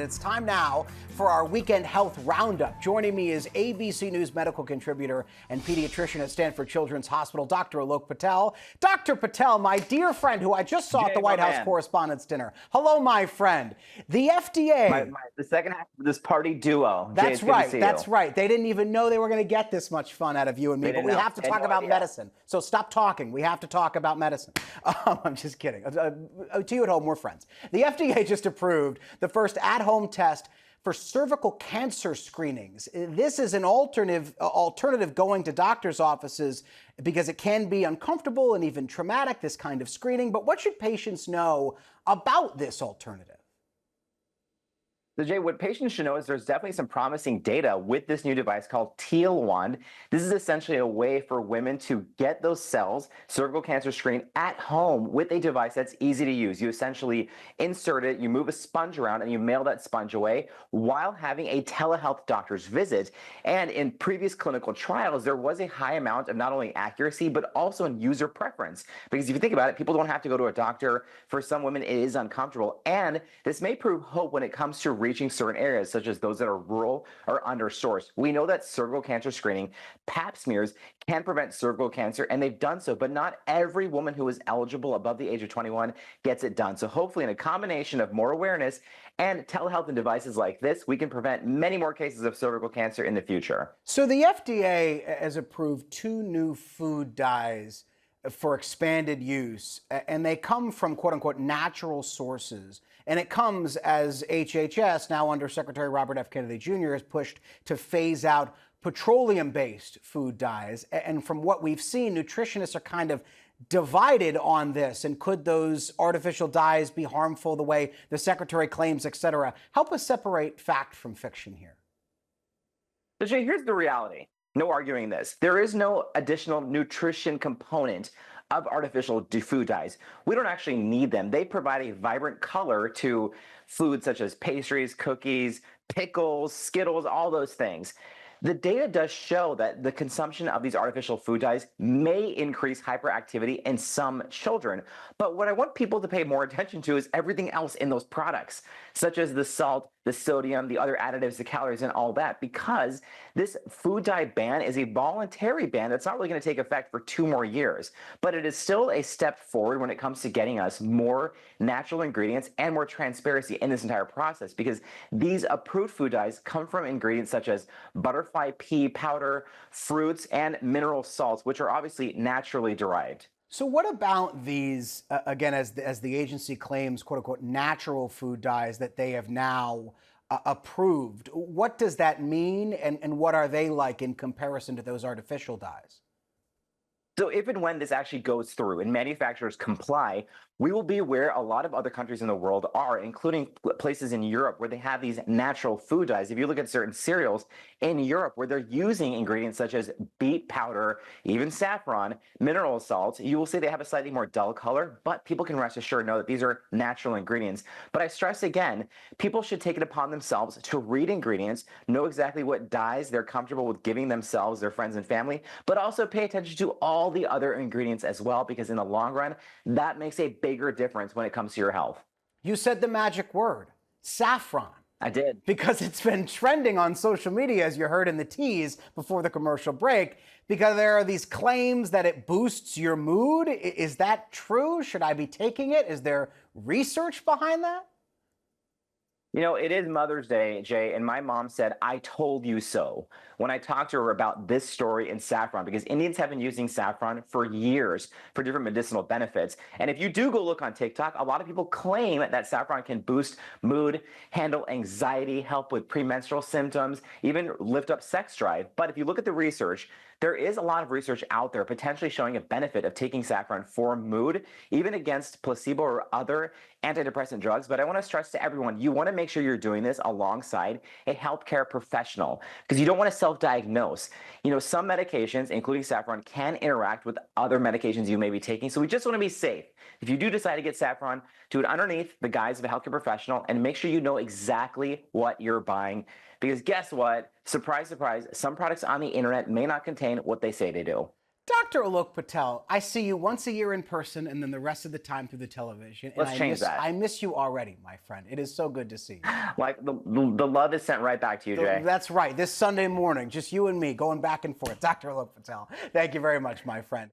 It's time now for our weekend health roundup. Joining me is ABC News medical contributor and pediatrician at Stanford Children's Hospital, Dr. Alok Patel. Dr. Patel, my dear friend who I just saw at the White House Correspondents' Dinner. Hello, my friend. The FDA. The second half of this party duo. That's right. That's right. They didn't even know they were going to get this much fun out of you and me. But we have to talk about medicine. So stop talking. We have to talk about medicine. I'm just kidding. To you at home, we're friends. The FDA just approved the first at-home test for cervical cancer screenings. This is an alternative going to doctor's offices because it can be uncomfortable and even traumatic, this kind of screening. But what should patients know about this alternative? So Jay, what patients should know is there's definitely some promising data with this new device called TL1. This is essentially a way for women to get those cells, cervical cancer screen, at home with a device that's easy to use. You essentially insert it, you move a sponge around, and you mail that sponge away while having a telehealth doctor's visit. And in previous clinical trials, there was a high amount of not only accuracy, but also in user preference. Because if you think about it, people don't have to go to a doctor. For some women, it is uncomfortable. And this may prove hope when it comes to reaching certain areas, such as those that are rural or undersourced. We know that cervical cancer screening, pap smears, can prevent cervical cancer, and they've done so, but not every woman who is eligible above the age of 21 gets it done. So hopefully in a combination of more awareness and telehealth and devices like this, we can prevent many more cases of cervical cancer in the future. So the FDA has approved 2 new food dyes for expanded use, and they come from quote-unquote natural sources. And it comes as HHS, now under Secretary Robert F. Kennedy Jr., has pushed to phase out petroleum-based food dyes. And from what we've seen, nutritionists are kind of divided on this. And could those artificial dyes be harmful the way the Secretary claims, et cetera? Help us separate fact from fiction here. So Jay, here's the reality. No arguing this. There is no additional nutrition component of artificial food dyes. We don't actually need them. They provide a vibrant color to foods such as pastries, cookies, pickles, Skittles, all those things. The data does show that the consumption of these artificial food dyes may increase hyperactivity in some children. But what I want people to pay more attention to is everything else in those products, such as the salt, the sodium, the other additives, the calories, and all that, because this food dye ban is a voluntary ban that's not really going to take effect for 2 more years. But it is still a step forward when it comes to getting us more natural ingredients and more transparency in this entire process, because these approved food dyes come from ingredients such as butterfly pea powder, fruits, and mineral salts, which are obviously naturally derived. So what about these, again, as the agency claims, quote unquote, natural food dyes that they have now approved? What does that mean, and what are they like in comparison to those artificial dyes? So if and when this actually goes through and manufacturers comply, we will be where a lot of other countries in the world are, including places in Europe where they have these natural food dyes. If you look at certain cereals in Europe where they're using ingredients such as beet powder, even saffron, mineral salts, you will see they have a slightly more dull color, but people can rest assured know that these are natural ingredients. But I stress again, people should take it upon themselves to read ingredients, know exactly what dyes they're comfortable with giving themselves, their friends and family, but also pay attention to all the other ingredients as well, because in the long run, that makes a bigger difference when it comes to your health. You said the magic word, saffron. I did. Because it's been trending on social media, as you heard in the tease before the commercial break, because there are these claims that it boosts your mood. Is that true? Should I be taking it? Is there research behind that? You know, it is Mother's Day, Jay, and my mom said, "I told you so," when I talked to her about this story in saffron, because Indians have been using saffron for years for different medicinal benefits. And if you do go look on TikTok, a lot of people claim that saffron can boost mood, handle anxiety, help with premenstrual symptoms, even lift up sex drive. But if you look at the research, there is a lot of research out there potentially showing a benefit of taking saffron for mood, even against placebo or other antidepressant drugs. But I want to stress to everyone, you want to make sure you're doing this alongside a healthcare professional, because you don't want to self-diagnose. You know, some medications, including saffron, can interact with other medications you may be taking. So we just want to be safe. If you do decide to get saffron, do it underneath the guise of a healthcare professional and make sure you know exactly what you're buying. Because guess what? Surprise, surprise, some products on the internet may not contain what they say they do. Dr. Alok Patel, I see you once a year in person and then the rest of the time through the television. And Let's change that. I miss you already, my friend. It is so good to see you. Like the love is sent right back to you, Jay. That's right. This Sunday morning, just you and me going back and forth. Dr. Alok Patel, thank you very much, my friend.